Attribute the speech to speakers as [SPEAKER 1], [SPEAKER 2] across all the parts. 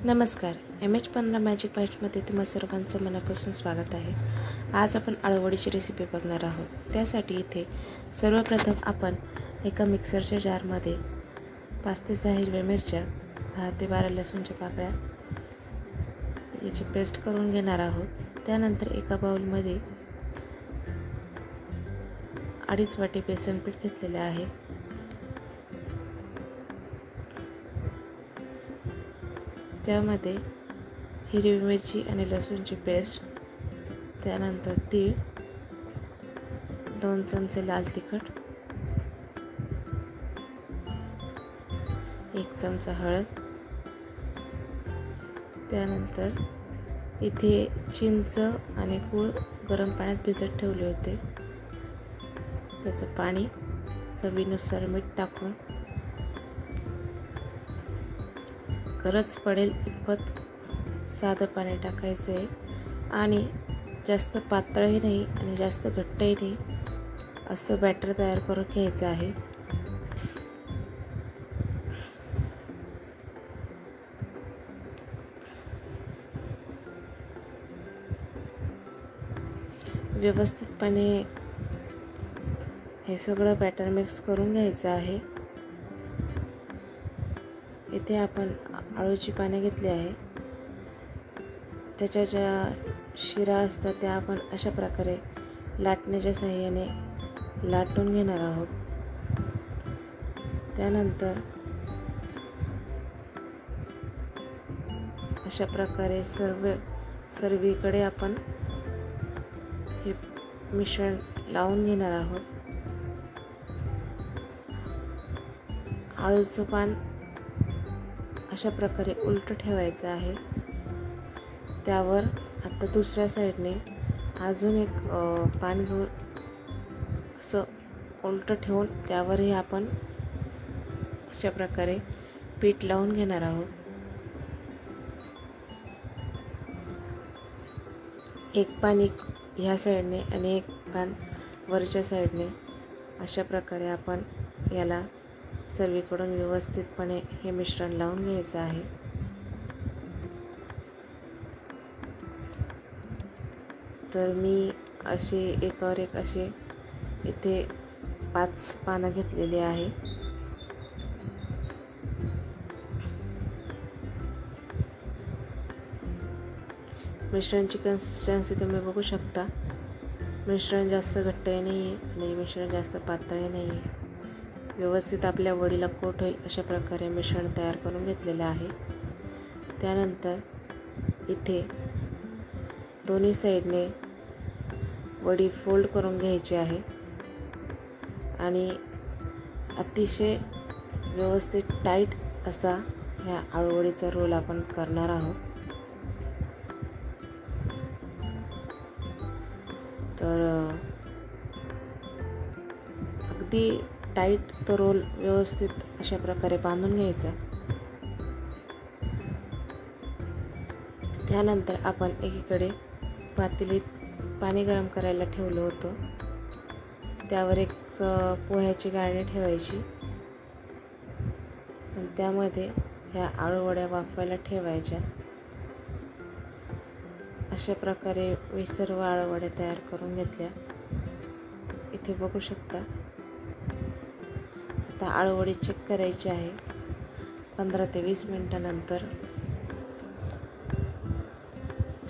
[SPEAKER 1] नमस्कार. MH15 magic बाईट्समध्ये तुम्हा सर्वांचं मनापासून स्वागत आहे. आज आपण आळूवडीची रेसिपी बघणार आहोत. त्यासाठी इथे सर्वप्रथम आपण एका मिक्सरच्या जारमध्ये 5 ते 6 हिरव्या मिरच्या, 10 ते 12 लसूणच्या पाकळ्या याची पेस्ट करून घेणार आहोत. त्यानंतर एका बाउलमध्ये 2.5 वाटी बेसन पीठ घेतलेले आहे. त्यामध्ये हिरवी मिरची आणि लसूणची पेस्ट, त्यानंतर तीळ, 2 चमचे लाल तिखट, 1 चमचा हळद, त्यानंतर इथे चिंच आणि गूळ गरम पाण्यात भिजत ठेवले होते. त्याचं पाणी चवीनुसार मीठ टाकून गरज पडेल इतपत साधं पाणी टाकायचं आहे आणि जास्त पातळही नाही आणि जास्त घट्टही नाही असं बॅटर तयार करून घ्यायचं आहे. व्यवस्थितपणे हे सगळं बॅटर मिक्स करून घ्यायचं आहे. इथे आपण आळूची पाने घेतली आहे. त्याच्या ज्या शिरा असतात त्या आपण अशा प्रकारे लाटण्याच्या साहाय्याने लाटून घेणार आहोत. त्यानंतर अशा प्रकारे सर्वीकडे आपण हे मिश्रण लावून घेणार आहोत. आळूचं पान अशा प्रकारे उलट ठेवायचं आहे. त्यावर आता दुसऱ्या साईडने अजून एक पान घेऊन असं उलट ठेवून त्यावरही आपण अशा प्रकारे पीठ लावून घेणार आहोत. एक पान ह्या साईडने आणि एक पान वरच्या साईडने अशा प्रकारे आपण याला सर्वीकडून व्यवस्थितपणे हे मिश्रण लावून घ्यायचं आहे. तर मी असे एकावर एक असे इथे 5 पानं घेतलेली आहे. मिश्रणची कन्सिस्टन्सी तुम्ही बघू शकता. मिश्रण जास्त घट्टही नाही आहे आणि मिश्रण जास्त पातळही नाही आहे. व्यवस्थित आपल्या वडीला कोट होईल अशा प्रकारे मिश्रण तयार करून घेतलेलं आहे. त्यानंतर इथे दोन्ही साईडने वडी फोल्ड करून घ्यायची आहे आणि अतिशय व्यवस्थित टाईट असा ह्या आळूवडीचा रोल आपण करणार आहोत. तर अगदी टाईट तो रोल व्यवस्थित अशा प्रकारे बांधून घ्यायचा. त्यानंतर आपण एकीकडे पातेलीत पाणी गरम करायला ठेवलं होतं. त्यावर एक पोह्याची गाळणी ठेवायची आणि त्यामध्ये ह्या आळूवड्या वाफवायला ठेवायच्या. अशा प्रकारे मी सर्व आळूवड्या तयार करून घेतल्या. इथे बघू शकता. आता आळूवडी चेक करायची आहे. 15 ते 20 मिनिटानंतर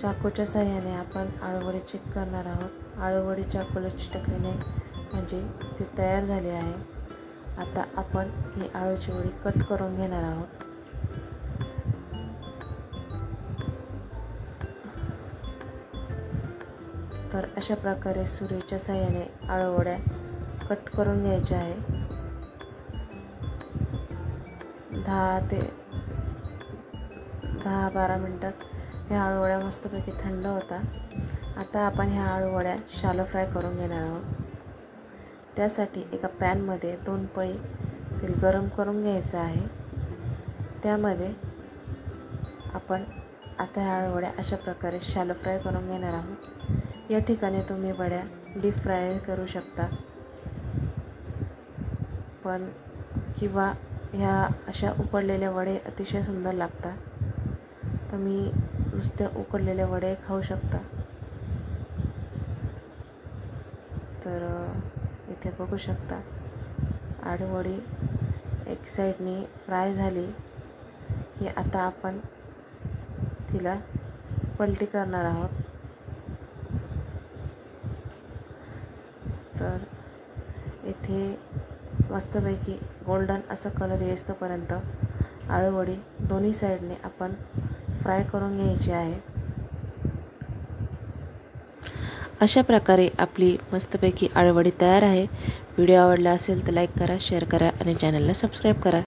[SPEAKER 1] चाकूच्या साहाय्याने आपण आळूवडी चेक करणार आहोत. आळूवडी चाकूला चिटकली नाही म्हणजे ती तयार झाली आहे. आता आपण ही आळूची वडी कट करून घेणार आहोत. तर अशा प्रकारे सुरीच्या साहाय्याने आळूवड्या कट करून घ्यायच्या आहे. 10-12 मिनटात ह्या आळूवड्या मस्तपैकी थंड होता. आता आपण ह्या आळूवड्या शॅलो फ्राय करून घेणार आहोत. त्यासाठी एका पॅनमध्ये 2 पळी तेल गरम करून घ्यायचं आहे. त्यामध्ये आपण आता ह्या आळूवड्या अशा प्रकारे शॅलो फ्राय करून घेणार आहोत. या ठिकाणी तुम्ही वड्या डीप फ्राय करू शकता पण किंवा ह्या अशा उकडलेल्या वडे अतिशय सुंदर लागतात. तुम्ही नुसत्या उकडलेल्या वड्या खाऊ शकता। तर इथे बघू शकता आळूवडी एक साईडने फ्राय झाली की आता आपण तिला पलटी करणार आहोत। तर इथे मस्तपैकी गोल्डन असा कलर येईस्तोपर्यंत आळूवडी दोन्ही साईडने आपण फ्राय करून घ्यायची आहे। अशा प्रकारे आपली मस्तपैकी आळूवडी तयार आहे। व्हिडिओ आवडला असेल तर लाईक करा, शेअर करा आणि चॅनलला सबस्क्राईब करा।